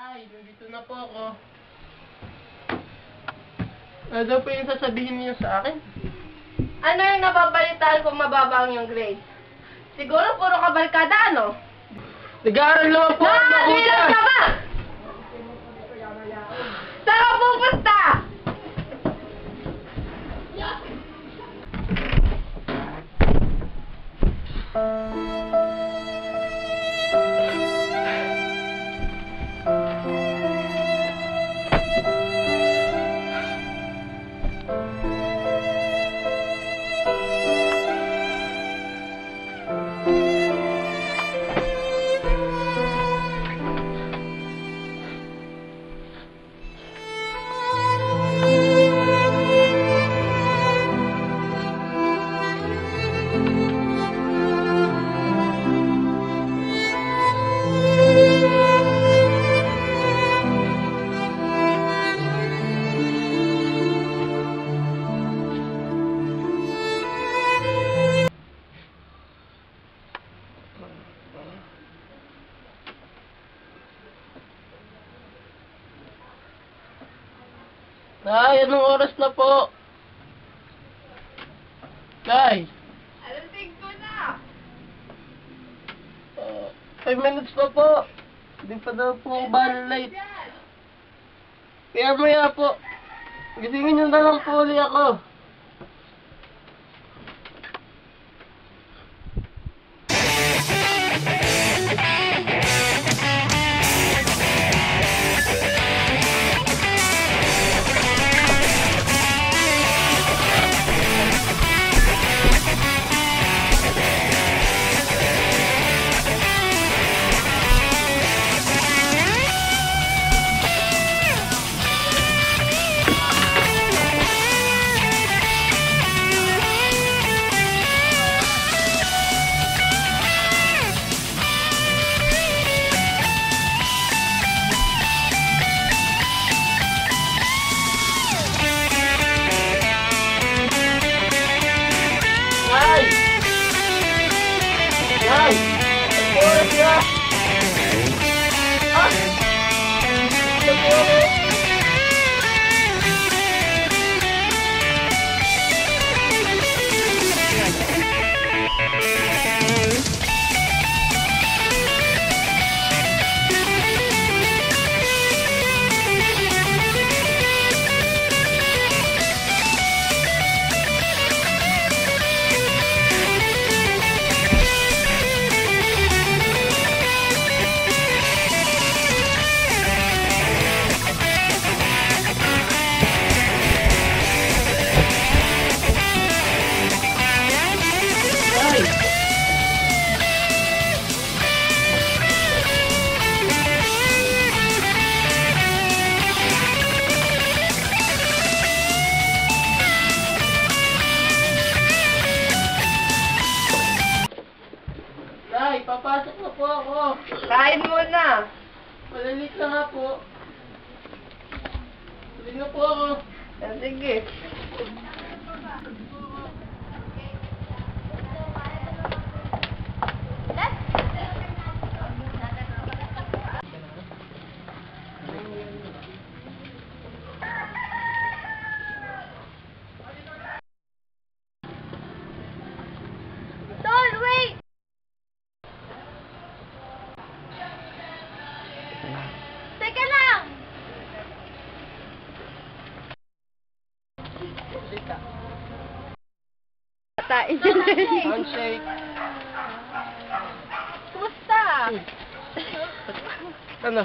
Ay, nandito na po ako. Ano daw po yung sasabihin niyo sa akin? Ano yung nababalitaan kung mababa ang iyong grades? Siguro puro kabarkada, ano? Nag-aaral naman po ako ng Nakakailan ka ba? Saan ka pupunta? Nay, anong oras na po? Nay, Alam ko na. 5 minutes pa po. Hindi pa daw po ako late. Kaya maya po. Gisingin niyo na lang po ulit ako. Ay! Oras na! Ah! Nay, papasok na po ako. Kain muna. Malalit na nga po. Tuloy na po ako. Sige. Tol, wait! Teka lang! Handshake. Kumusta? Ano? Hello?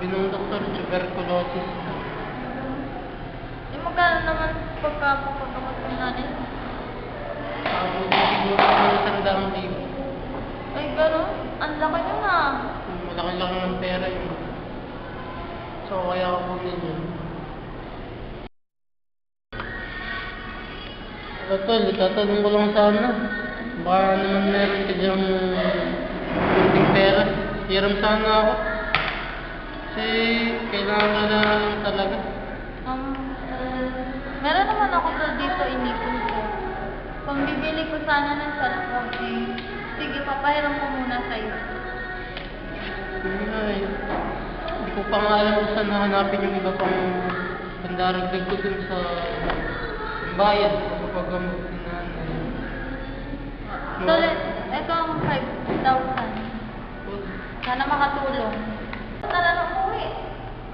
Sabi ng doktor, tuberculosis. Magkano naman pagkapagamot ng nanay? Siguro ng 100,000. Ay, gano'n? Ang laki nun ah. Malaki-laki ng pera yun. So, kaya ako kunin yun. Tol, itatanong ko lang sana. Baka naman meron ka dyang kunting pera. Hiram sana ako. Kasi kailangan ka na lang talaga. Meron naman ako dito inipon ko. Kung bibili ko sana ng cellphone, sige, papahiram ko muna sa'yo. Ay, hindi ko pa nga alam kung saan nahanapin yung iba pang pandaragdag ko dun sa bayad sa paggamot ni nanay. So, ito ang 5,000. Sana makatulong. Tara na umuwi.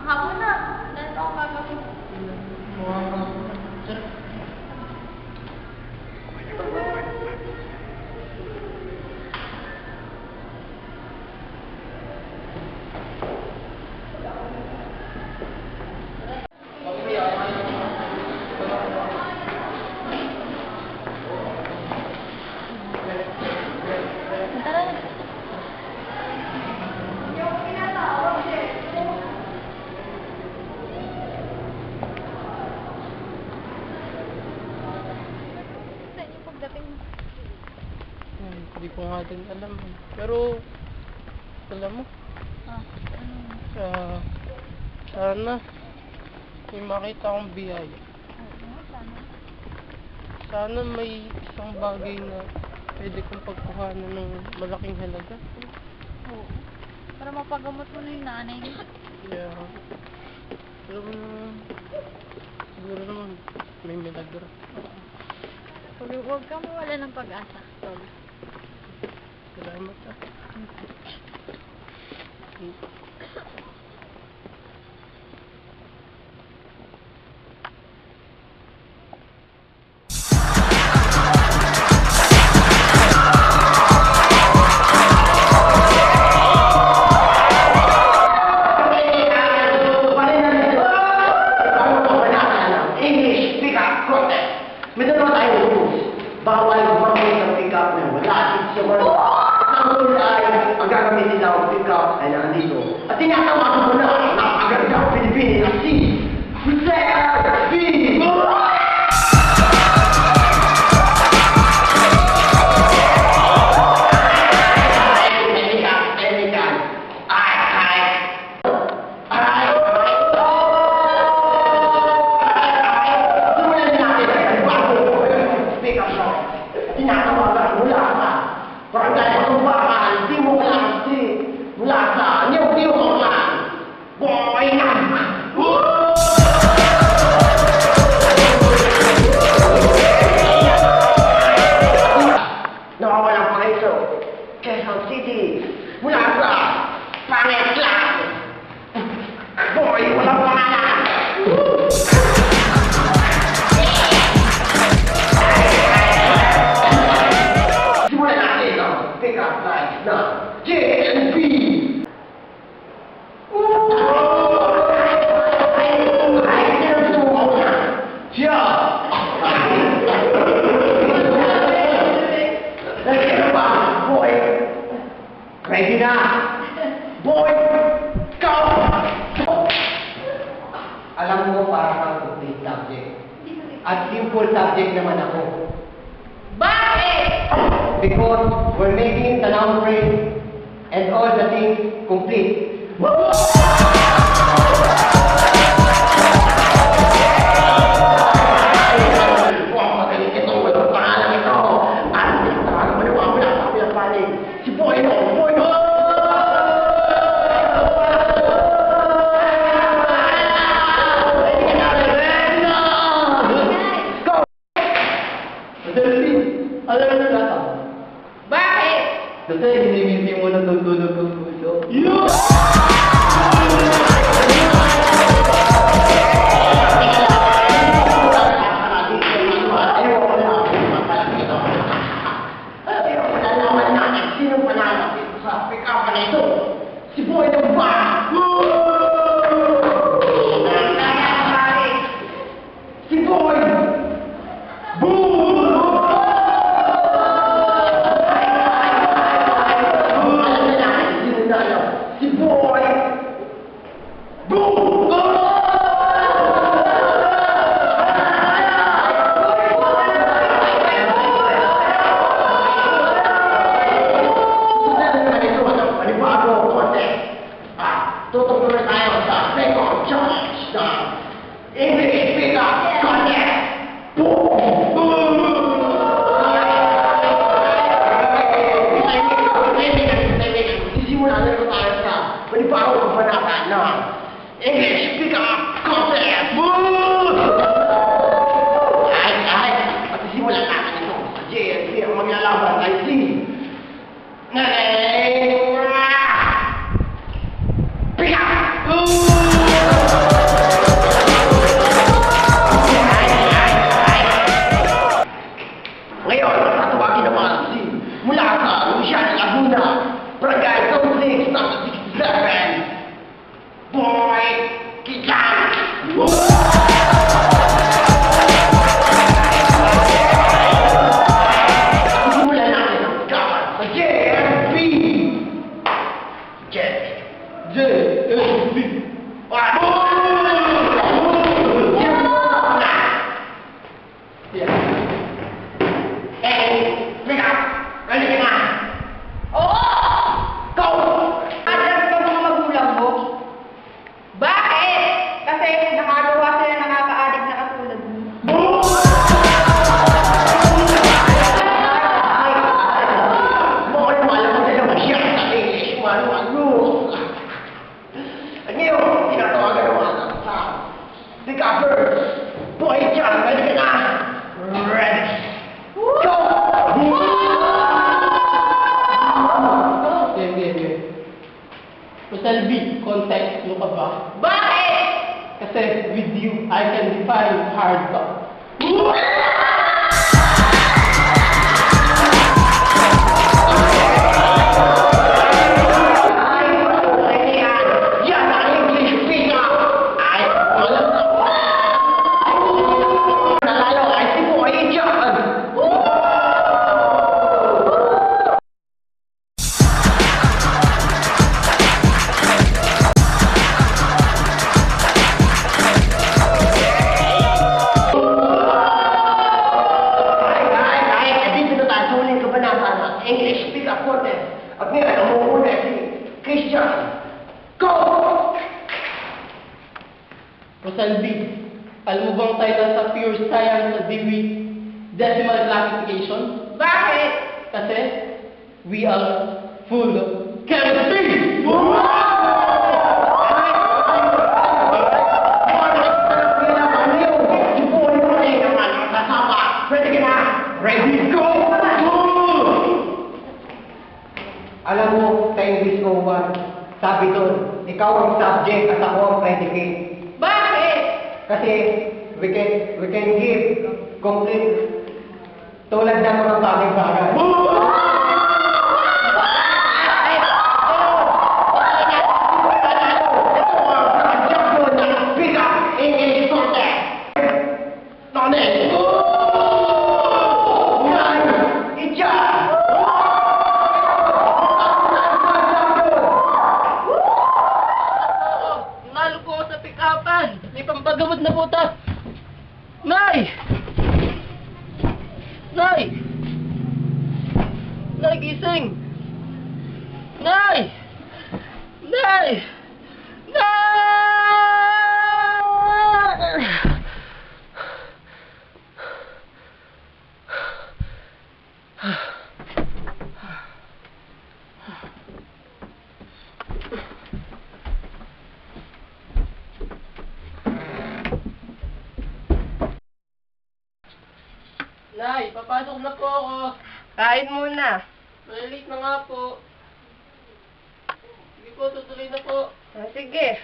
Hapon na. Ganito ako gagawin. Mukha ka. Sir. Tara na. Sa inyo pagdating mo. Hindi ko nga din alam. Pero, alam mo, sana may makita akong biyaya. Sana may isang bagay na pwede kong pagkuhanan ng malaking halaga. Oo. Para mapagamot mo na yung nanay niya. Kaya, alam mo naman, siguro naman may milagro. Huwag kang mawala ng pag-asa. Salamat ah. Bawal gumamit ng pick-up na wala sa mga ang ay ang gagamitin nila ang pick-up ay nandito. At tinatawagan mo na ang napakagandang Pilipini na si Jose R.V. Tinatawagan mula sa barangay Pagkubakan, Timog Lasti, mula sa New Orleans, Boy Nam! Nawawalang pangaiso, Quezon City, mula sa Pangit Lang, Boy, walang pangalan! Pick up lines now. J and B. Boy, ready na. Boy, go. Alam mo para kang complete subject. At simple subject naman ako. Bakit? Because we're making the numbering and all the things complete. Wow, magaling ito. Walang pangalan ito. At talagang maniwawala sa kabilang panig. Si Boyno! Boyno! Go! Alam mo na ito? Bakit? Kasi hinimiti mo na tutulog ng puso. Sino panalo sa pick-up na ito? Si Boy ng Bar! boy. Boom! Tututuloy tayo sa second challenge na English Pickup Contest! Sisimulan na ito tayo sa panibawang kabanata ng English Pickup Contest! At sisimulan natin ito sa JNC ang maglalaban ay si ngayon, tatawagin naman si mula sa Luciana Laguna, Barangay Zone 6, number 67, Boy Kijan! Simulan natin ang kawan sa JFB! JFB! Boy, John, ready ka na? Ready! Go! Okay. Rizal B, context mo ka ba? Bakit? Kasi with you, I can define hard talk. English Pickup Contest. At ngayon, ang muna si Christian. Go! Rizal B, alam mo bang tayo nasa pure science sa Dewey Decimal Classification? Bakit? Kasi we are full of chemistry! Ready, go! Alam mo, sa English 01, sabi doon, ikaw ang subject at ako ang predicate. Bakit? Kasi we can give complete tulad ng mga bagay-bagay. May pampagamot na butas! Nay! Nay! Nay, gising! Nay! Nay! Nay! Nay, papasok na po ako. Kain muna. Malilate na nga po. Sige po, tutuloy na po. Sige.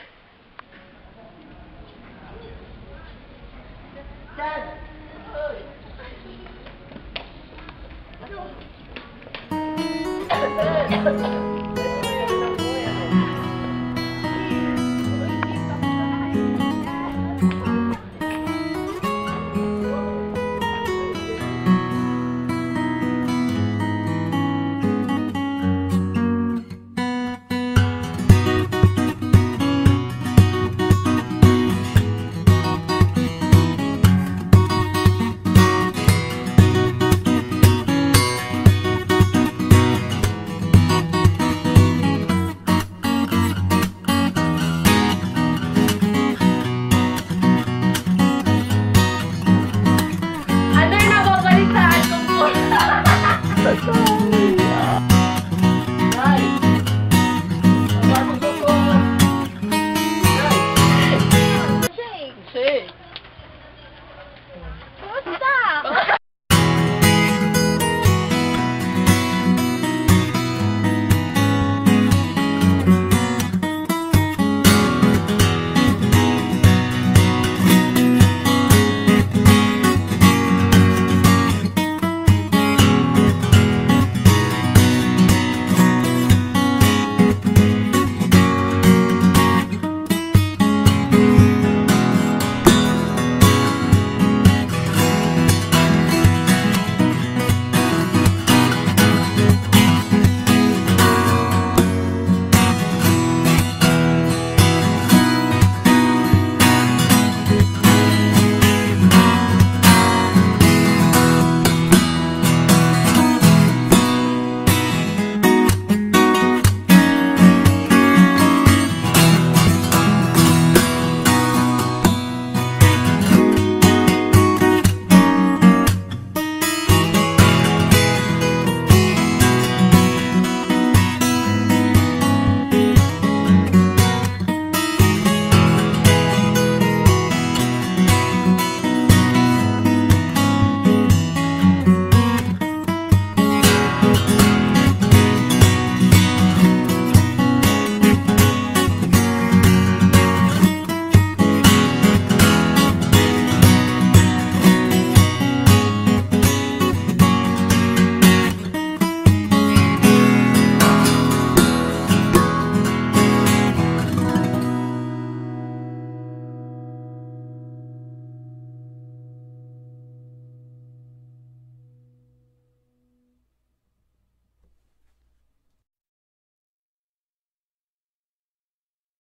Dad! Ay. Ano?